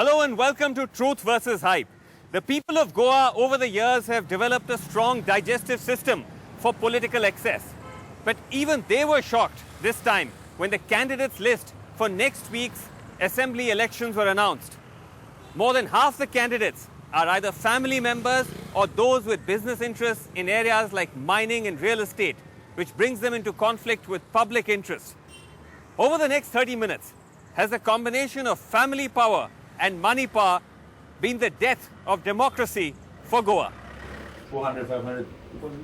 Hello and welcome to Truth versus Hype. The people of Goa over the years have developed a strong digestive system for political excess. But even they were shocked this time when the candidates list for next week's assembly elections were announced. More than half the candidates are either family members or those with business interests in areas like mining and real estate, which brings them into conflict with public interest. Over the next 30 minutes, has the combination of family power and money power been the death of democracy for Goa? 400, 500.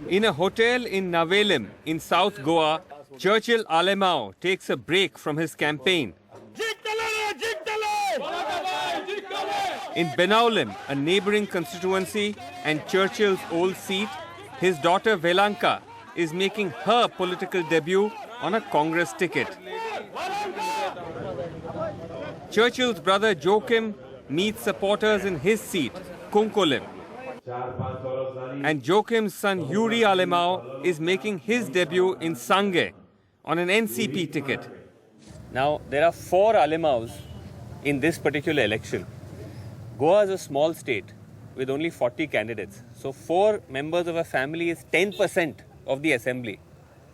In a hotel in Navelim in South Goa, Churchill Alemao takes a break from his campaign. In Benaulim, a neighbouring constituency and Churchill's old seat, his daughter Velanka is making her political debut on a Congress ticket. Churchill's brother Joachim meets supporters in his seat, Kunkolim. And Joachim's son Yuri Alemao is making his debut in Sange on an NCP ticket. Now, there are 4 Alemaos in this particular election. Goa is a small state with only 40 candidates. So 4 members of a family is 10% of the assembly.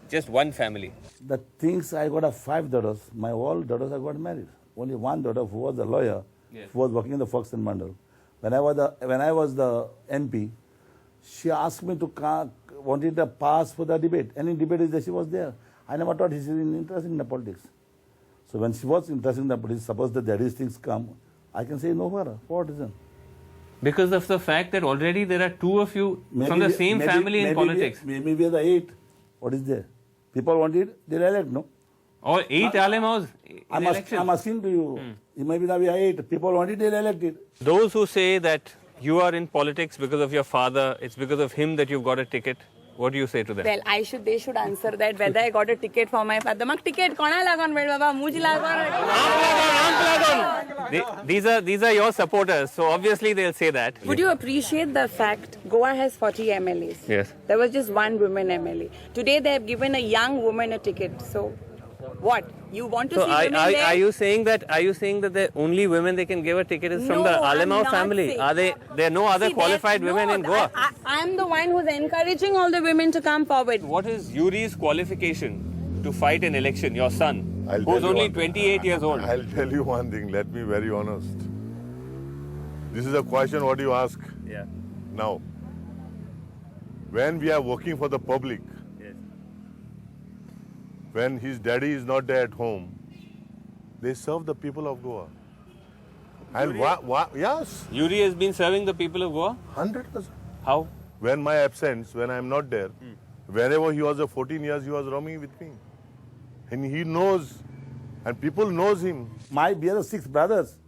Just one family. The things I got 5 daughters. My all daughters I got married. Only one daughter who was a lawyer, who was working in the Fox and Mandal. When I was the MP, she asked me to wanted a pass for the debate. Any debate is there, she was there. I never thought she's interested in the politics. So when she was interested in the politics, suppose that these things come, I can say no for her. For what reason? Because of the fact that already there are 2 of you from the same family in politics. Maybe we are the 8. What is there? People want it, they'll elect, no? Or 8 Alemaos in election. I'm asking to you. Maybe now we are 8. People want it, they'll elect it. Those who say that you are in politics because of your father, it's because of him that you've got a ticket, what do you say to them? Well, they should answer that whether I got a ticket for my father. Mag ticket kona lagon bed baba muj lagon. These are your supporters, so obviously they'll say that. Would you appreciate the fact Goa has 40 MLAs? Yes. There was just one woman MLA. Today they have given a young woman a ticket. So what? You want to see women there? Are you saying that the only women they can give a ticket is from the Alemao family? There are no other qualified women in Goa? I'm the one who's encouraging all the women to come forward. What is Yuri's qualification to fight an election, your son, who's only 28 years old? I'll tell you one thing, let me be very honest. This is a question what you ask. Yeah. Now, when we are working for the public, when his daddy is not there at home, they serve the people of Goa. And yes. Yuri has been serving the people of Goa? 100%. How? When my absence, when I am not there, wherever he was 14 years, he was roaming with me. And he knows, and people knows him. We are 6 brothers.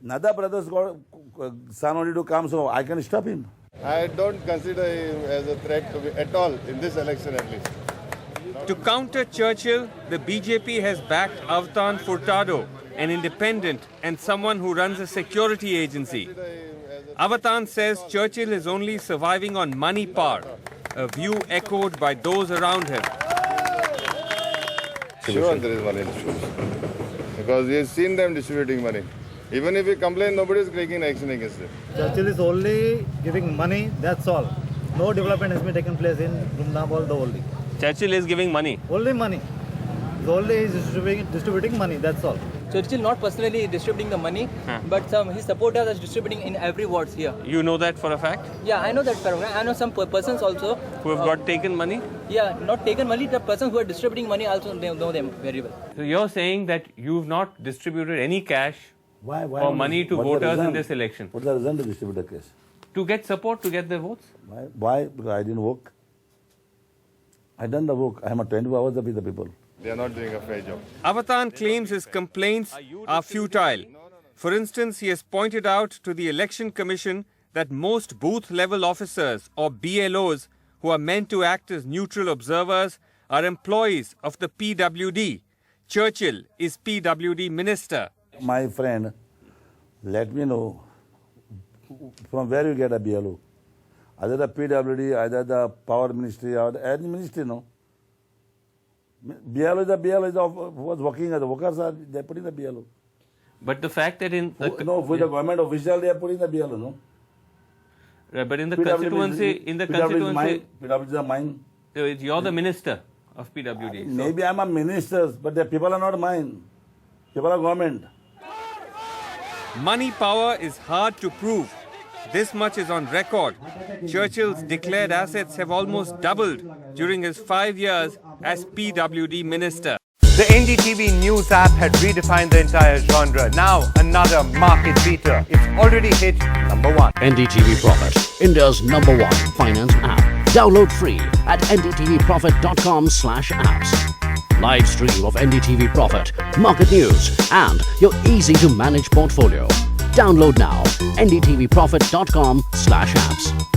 Another brother's got son only to come, so I can stop him. I don't consider him as a threat to me at all, in this election at least. To counter Churchill, the BJP has backed Avatan Furtado, an independent and someone who runs a security agency. Avatan says Churchill is only surviving on money power, a view echoed by those around him. Sure, there is money distribution. Because we have seen them distributing money. Even if we complain, nobody is taking action against it. Churchill is only giving money, that's all. No development has been taken place in Rumnabol, the only. Churchill is giving money. Only money. Only is distributing money, that's all. Churchill not personally distributing the money, but his supporters are distributing in every wards here. You know that for a fact? Yeah, I know that for a fact. I know some persons also. Who have got taken money? Yeah, not taken money. The persons who are distributing money also they know them very well. So you're saying that you've not distributed any cash Why or money to voters in this election? What's the reason to distribute the cash? To get support, to get their votes? Why? Because I didn't work. I done the work. I am 24 hours with the people. They are not doing a fair job. Avatan claims his complaints are futile. For instance, he has pointed out to the Election Commission that most booth-level officers or BLOs who are meant to act as neutral observers are employees of the PWD. Churchill is PWD minister. My friend, let me know from where you get a BLO. Either the PWD, either the Power Ministry, or any ministry, no. BLO is who was working as the workers are, they're putting the BLO. But the fact that in the, No, with the government official, they are putting the BLO, no? but in the PWD constituency, PWD is mine. you're the minister of PWD. So- Maybe I'm a minister, but the people are not mine. People are government. Money power is hard to prove. This much is on record. Churchill's declared assets have almost doubled during his 5 years as PWD minister. The NDTV News app had redefined the entire genre. Now, another market beater. It's already hit number 1. NDTV Profit, India's #1 finance app. Download free at ndtvprofit.com/apps. Live stream of NDTV Profit, market news, and your easy-to-manage portfolio. Download now, ndtvprofit.com/apps.